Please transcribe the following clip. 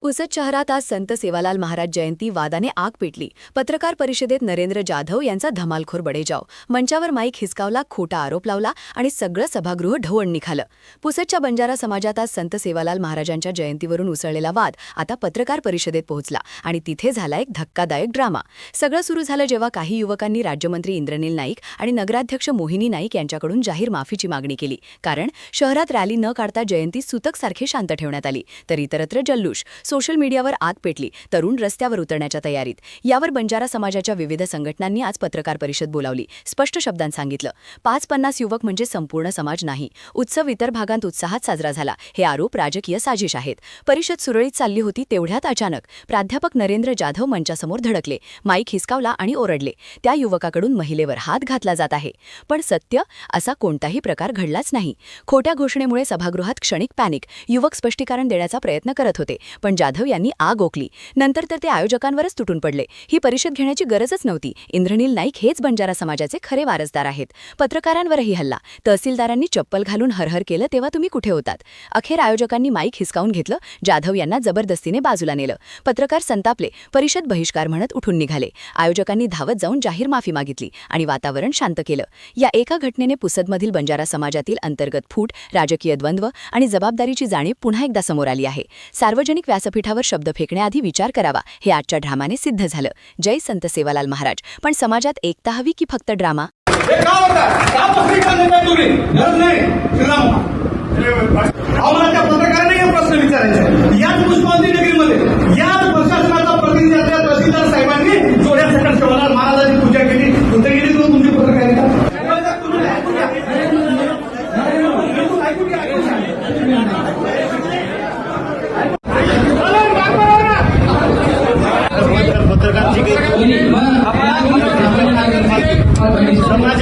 पुसद शहरात आज संत सेवालाल महाराज जयंती वादाने आग पेटली। पत्रकार परिषदेत नरेंद्र जाधव यांचा धमालखोर बडेजाव, मंचावर माईक हिसकावला, खोटा आरोप लावला आणि सगळं सभागृह ढवळून निघालं। पुसदच्या बंजारा समाजात आज संत सेवालाल महाराजांच्या जयंतीवरून उसळलेला वाद आता पत्रकार परिषदेत पोहोचला आणि तिथे झाला एक धक्कादायक ड्रामा। सगळं सुरू झालं जेव्हा काही युवकांनी राज्यमंत्री इंद्रनील नाईक आणि नगराध्यक्ष मोहिनी नाईक यांच्याकडून जाहीर माफीची मागणी केली, कारण शहरात रॅली न काढता जयंती सुतकसारखी शांत ठेवण्यात आली, तर इतरत्र जल्लोष, सोशल मीडियावर आग पेटली, तरुण रस्त्यावर उतरण्याच्या तयारीत। यावर बंजारा समाजाच्या विविध संघटनांनी आज पत्रकार परिषद बोलावली, स्पष्ट शब्दांत सांगितलं, 5-50 युवक म्हणजे संपूर्ण समाज नाही। उत्सव इतर भागांत उत्साहात साजरा झाला, हे आरोप राजकीय साजिश आहेत। परिषद सुरळीत चालली होती तेवढ्यात अचानक प्राध्यापक नरेंद्र जाधव मंचासमोर धडकले, माईक हिसकावला आणि ओरडले, त्या युवकाकडून महिलेवर हात घातला जात आहे। पण सत्य, असा कोणताही प्रकार घडलाच नाही। खोट्या घोषणेमुळे सभागृहात क्षणिक पॅनिक, युवक स्पष्टीकरण देण्याचा प्रयत्न करत होते, पण जाधव यांनी आग ओकली। नंतर तर ते आयोजकांवरच तुटून पडले, ही परिषद घेण्याची गरजच नव्हती। इंद्रनील नाईक हेच बंजारा समाजाचे खरे वारसदार आहेत। पत्रकारांवरही हल्ला, तहसीलदारांनी चप्पल घालून हरहर केलं तेव्हा तुम्ही कुठे होतात? अखेर आयोजकांनी माईक हिसकावून घेतलं, जाधव यांना जबरदस्तीने बाजूला नेलं। पत्रकार संतापले, परिषद बहिष्कार म्हणत उठून निघाले। आयोजकांनी धावत जाऊन जाहीर माफी मागितली आणि वातावरण शांत केलं। या एका घटनेने पुसदमधील बंजारा समाजातील अंतर्गत फूट, राजकीय द्वंद्व आणि जबाबदारीची जाणीव पुन्हा एकदा समोर आली आहे। सार्वजनिक व्यासपीठावर शब्द फेकण्याआधी विचार करावा, हे आजच्या ड्रामाने सिद्ध झालं। जय संत सेवालाल महाराज। पण समाजात एकता हवी की फक्त ड्रामा? प्रश्न विचारायचे याच पुष्पावती नगरीमध्ये याच प्रशासनाचा प्रतिनिधी तहसीलदार साहेबांनी जोड्या सकट सेवालाल महाराजांची पूजा केली, कुठे गेली तुमची पत्रकारिता? समाज